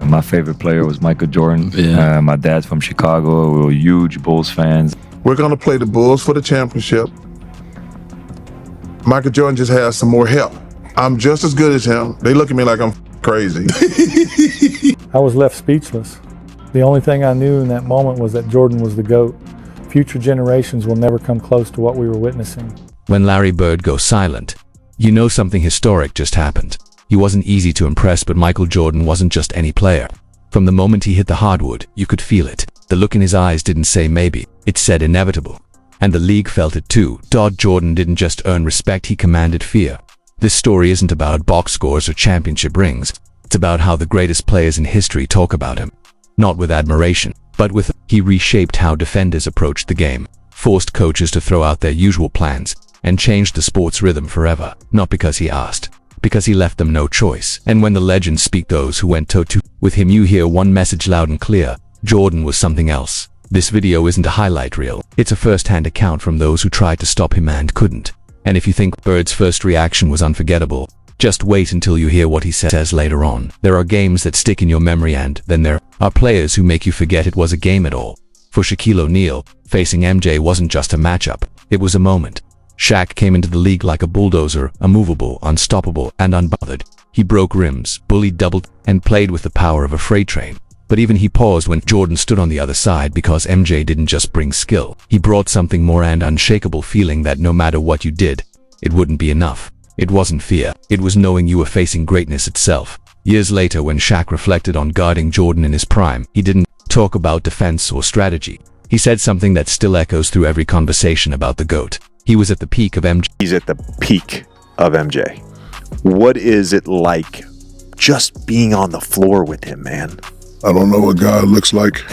My favorite player was Michael Jordan. Yeah. My dad's from Chicago. We were huge Bulls fans. We're going to play the Bulls for the championship. Michael Jordan just has some more help. I'm just as good as him. They look at me like I'm crazy. I was left speechless. The only thing I knew in that moment was that Jordan was the GOAT. Future generations will never come close to what we were witnessing. When Larry Bird goes silent, you know something historic just happened. He wasn't easy to impress, but Michael Jordan wasn't just any player. From the moment he hit the hardwood, you could feel it. The look in his eyes didn't say maybe, it said inevitable. And the league felt it too. Jordan didn't just earn respect, he commanded fear. This story isn't about box scores or championship rings. It's about how the greatest players in history talk about him. Not with admiration, but with he reshaped how defenders approached the game, forced coaches to throw out their usual plans, and changed the sport's rhythm forever. Not because he asked, because he left them no choice. And when the legends speak, those who went toe-to with him, you hear one message loud and clear: Jordan was something else. This video isn't a highlight reel. It's a first-hand account from those who tried to stop him and couldn't. And if you think Bird's first reaction was unforgettable, just wait until you hear what he says later on. There are games that stick in your memory, and then there are players who make you forget it was a game at all. For Shaquille O'Neal, facing MJ wasn't just a matchup, it was a moment. Shaq came into the league like a bulldozer, immovable, unstoppable, and unbothered. He broke rims, bullied, doubled, and played with the power of a freight train. But even he paused when Jordan stood on the other side, because MJ didn't just bring skill. He brought something more, and unshakable feeling that no matter what you did, it wouldn't be enough. It wasn't fear, it was knowing you were facing greatness itself. Years later, when Shaq reflected on guarding Jordan in his prime, he didn't talk about defense or strategy. He said something that still echoes through every conversation about the GOAT. He was at the peak of MJ. He's at the peak of MJ. What is it like just being on the floor with him, man? I don't know what God looks like.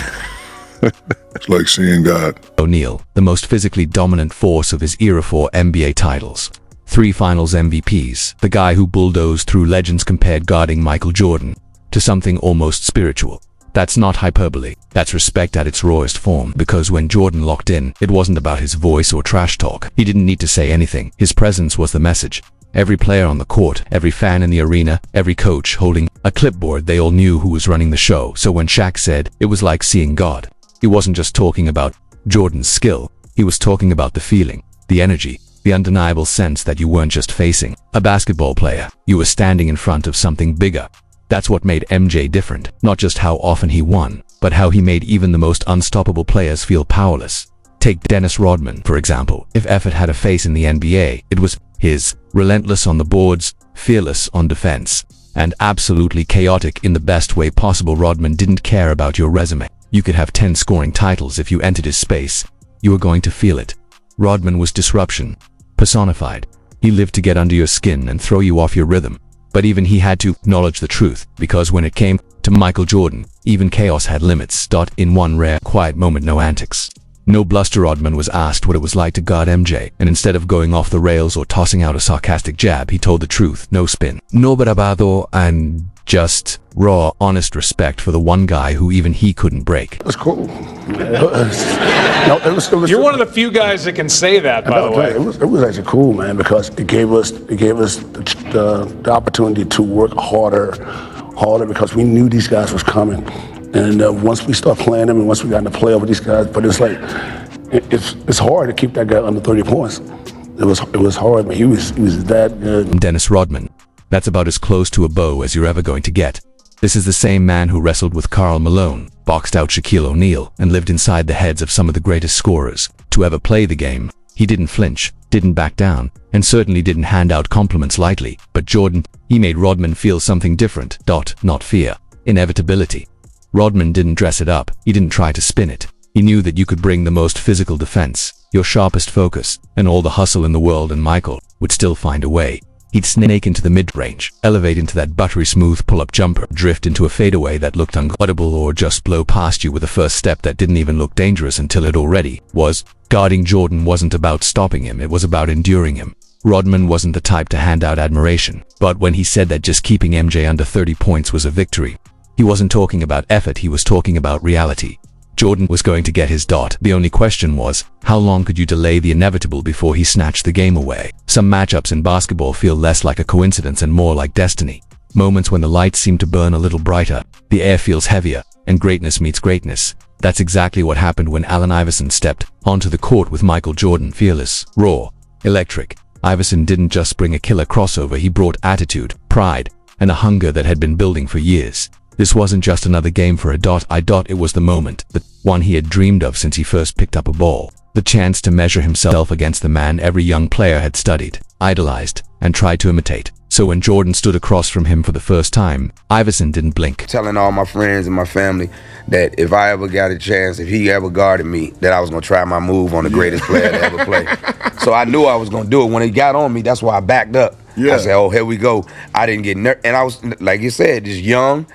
It's like seeing God. O'Neal, the most physically dominant force of his era, 4 NBA titles, 3 finals MVPs, the guy who bulldozed through legends, compared guarding Michael Jordan to something almost spiritual. That's not hyperbole, that's respect at its rawest form, because when Jordan locked in, it wasn't about his voice or trash talk. He didn't need to say anything, his presence was the message. Every player on the court, every fan in the arena, every coach holding a clipboard, they all knew who was running the show. So when Shaq said it was like seeing God, he wasn't just talking about Jordan's skill, he was talking about the feeling, the energy, the undeniable sense that you weren't just facing a basketball player, you were standing in front of something bigger. That's what made MJ different, not just how often he won, but how he made even the most unstoppable players feel powerless. Take Dennis Rodman, for example. If effort had a face in the NBA, it was his. Relentless on the boards, fearless on defense, and absolutely chaotic in the best way possible. Rodman didn't care about your resume. You could have 10 scoring titles. If you entered his space, you were going to feel it. Rodman was disruption personified. He lived to get under your skin and throw you off your rhythm. But even he had to acknowledge the truth, because when it came to Michael Jordan, even chaos had limits. In one rare, quiet moment, no antics, no bluster, Rodman was asked what it was like to guard MJ, and instead of going off the rails or tossing out a sarcastic jab, he told the truth. No spin, no bravado, and just raw, honest respect for the one guy who even he couldn't break. It was cool. You're one of the few guys that can say that, by the way. It was actually cool, man, because it gave us the opportunity to work harder, because we knew these guys was coming. And once we start playing them, and once we got in the playoff with these guys, but it's like it's hard to keep that guy under 30 points. It was hard, but he was that good. Dennis Rodman. That's about as close to a bow as you're ever going to get. This is the same man who wrestled with Karl Malone, boxed out Shaquille O'Neal, and lived inside the heads of some of the greatest scorers to ever play the game. He didn't flinch, didn't back down, and certainly didn't hand out compliments lightly. But Jordan, he made Rodman feel something different. Not fear, inevitability. Rodman didn't dress it up, he didn't try to spin it. He knew that you could bring the most physical defense, your sharpest focus, and all the hustle in the world, and Michael would still find a way. He'd snake into the mid-range, elevate into that buttery smooth pull-up jumper, drift into a fadeaway that looked unguardable, or just blow past you with a first step that didn't even look dangerous until it already was. Guarding Jordan wasn't about stopping him, it was about enduring him. Rodman wasn't the type to hand out admiration, but when he said that just keeping MJ under 30 points was a victory, he wasn't talking about effort, he was talking about reality. Jordan was going to get his dot. The only question was, how long could you delay the inevitable before he snatched the game away? Some matchups in basketball feel less like a coincidence and more like destiny. Moments when the lights seem to burn a little brighter, The air feels heavier, and greatness meets greatness. That's exactly what happened when Allen Iverson stepped onto the court with Michael Jordan. Fearless, raw, electric. Iverson didn't just bring a killer crossover, he brought attitude, pride, and a hunger that had been building for years. This wasn't just another game for it was the moment, the one he had dreamed of since he first picked up a ball. The chance to measure himself against the man every young player had studied, idolized, and tried to imitate. So when Jordan stood across from him for the first time, Iverson didn't blink. Telling all my friends and my family that if I ever got a chance, if he ever guarded me, that I was going to try my move on the greatest player to ever play. So I knew I was going to do it. When he got on me, that's why I backed up. Yeah. I said, oh, here we go. I didn't get nervous. And I was, like you said, just young,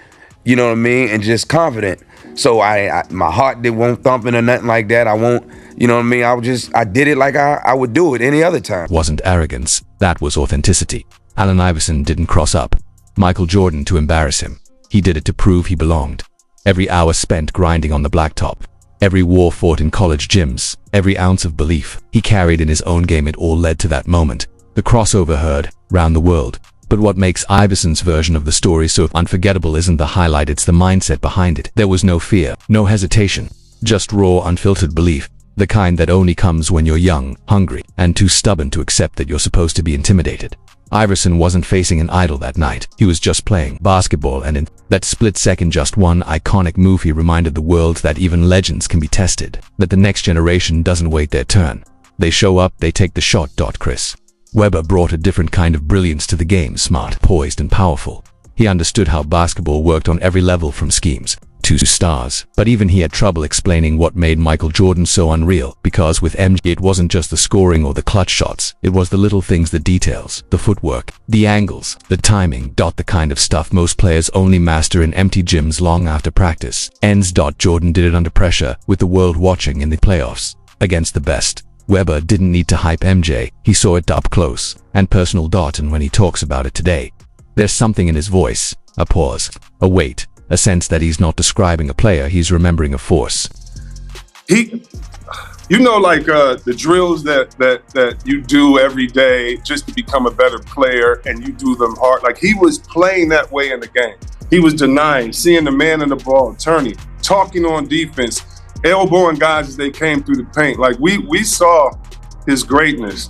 you know what I mean, and just confident. So my heart won't thumping or nothing like that. I won't, you know what I mean? I did it like I would do it any other time. Wasn't arrogance, that was authenticity. Allen Iverson didn't cross up Michael Jordan to embarrass him. He did it to prove he belonged. Every hour spent grinding on the blacktop, every war fought in college gyms, every ounce of belief he carried in his own game, it all led to that moment. The crossover heard round the world. But what makes Iverson's version of the story so unforgettable isn't the highlight, it's the mindset behind it. There was no fear, no hesitation, just raw, unfiltered belief. The kind that only comes when you're young, hungry, and too stubborn to accept that you're supposed to be intimidated. Iverson wasn't facing an idol that night. He was just playing basketball, and in that split second, just one iconic move, he reminded the world that even legends can be tested, that the next generation doesn't wait their turn. They show up, they take the shot. Chris Webber brought a different kind of brilliance to the game, smart, poised, and powerful. He understood how basketball worked on every level, from schemes to stars. But even he had trouble explaining what made Michael Jordan so unreal, because with MJ it wasn't just the scoring or the clutch shots, it was the little things, the details, the footwork, the angles, the timing. The kind of stuff most players only master in empty gyms long after practice ends. Jordan did it under pressure, with the world watching, in the playoffs, against the best. Webber didn't need to hype MJ, he saw it up close and personal. And when he talks about it today, there's something in his voice, a pause, a weight, a sense that he's not describing a player, he's remembering a force. You know, like the drills that you do every day just to become a better player, and you do them hard. Like, he was playing that way in the game. He was denying, seeing the man in the ball, turning, talking on defense, elbowing guys as they came through the paint. Like, we saw his greatness,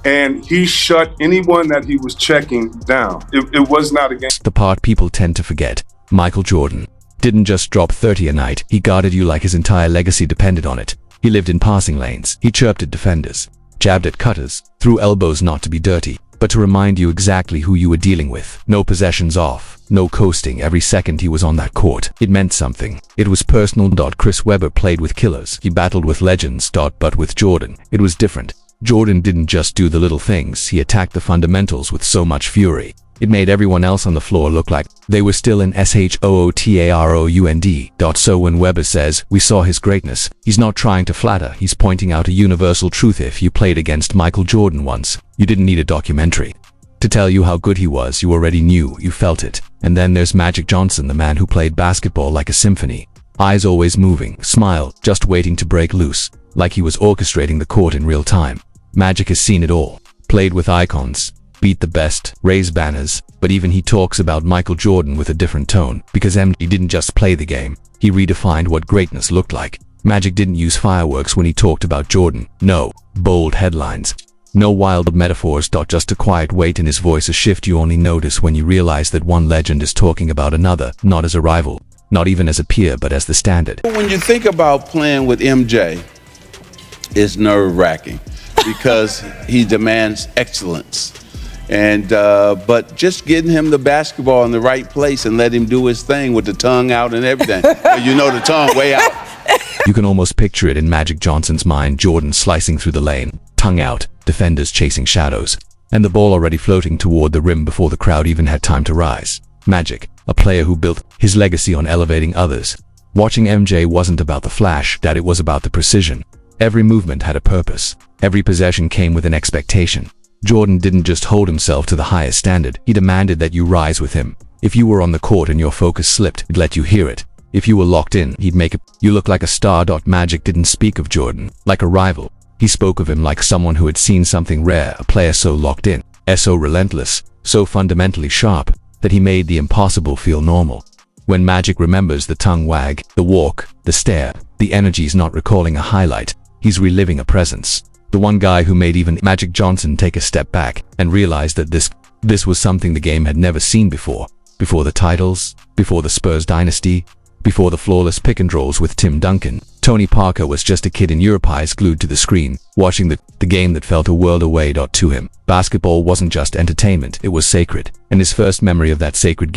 and he shut anyone that he was checking down. It was not a game. The part people tend to forget, Michael Jordan didn't just drop 30 a night, he guarded you like his entire legacy depended on it. He lived in passing lanes, he chirped at defenders, jabbed at cutters, threw elbows, not to be dirty, but to remind you exactly who you were dealing with. No possessions off, no coasting. Every second he was on that court, it meant something. It was personal. Chris Webber played with killers, he battled with legends. But with Jordan, it was different. Jordan didn't just do the little things, he attacked the fundamentals with so much fury. It made everyone else on the floor look like they were still in SHOOTAROUND. So when Webber says, we saw his greatness, he's not trying to flatter, he's pointing out a universal truth. If you played against Michael Jordan once, you didn't need a documentary to tell you how good he was. You already knew, you felt it. And then there's Magic Johnson, the man who played basketball like a symphony. Eyes always moving, smile just waiting to break loose, like he was orchestrating the court in real time. Magic has seen it all, played with icons, beat the best, raise banners, but even he talks about Michael Jordan with a different tone, because MJ didn't just play the game, he redefined what greatness looked like. Magic didn't use fireworks when he talked about Jordan, no bold headlines, no wild metaphors. Just a quiet weight in his voice, a shift you only notice when you realize that one legend is talking about another, not as a rival, not even as a peer, but as the standard. When you think about playing with MJ, it's nerve-wracking because he demands excellence. And but just getting him the basketball in the right place and let him do his thing with the tongue out and everything. You know, the tongue way out. You can almost picture it in Magic Johnson's mind, Jordan slicing through the lane, tongue out, defenders chasing shadows, and the ball already floating toward the rim before the crowd even had time to rise. Magic, a player who built his legacy on elevating others. Watching MJ wasn't about the flash, that it was about the precision. Every movement had a purpose. Every possession came with an expectation. Jordan didn't just hold himself to the highest standard, he demanded that you rise with him. If you were on the court and your focus slipped, he'd let you hear it. If you were locked in, he'd make you look like a star. Magic didn't speak of Jordan like a rival. He spoke of him like someone who had seen something rare, a player so locked in, so relentless, so fundamentally sharp, that he made the impossible feel normal. When Magic remembers the tongue wag, the walk, the stare, the energy's not recalling a highlight, he's reliving a presence. The one guy who made even Magic Johnson take a step back and realize that this was something the game had never seen before. Before the titles, before the Spurs dynasty, before the flawless pick and rolls with Tim Duncan, Tony Parker was just a kid in Europe, eyes glued to the screen, watching the game that felt a world away. To him, basketball wasn't just entertainment, it was sacred, and his first memory of that sacred game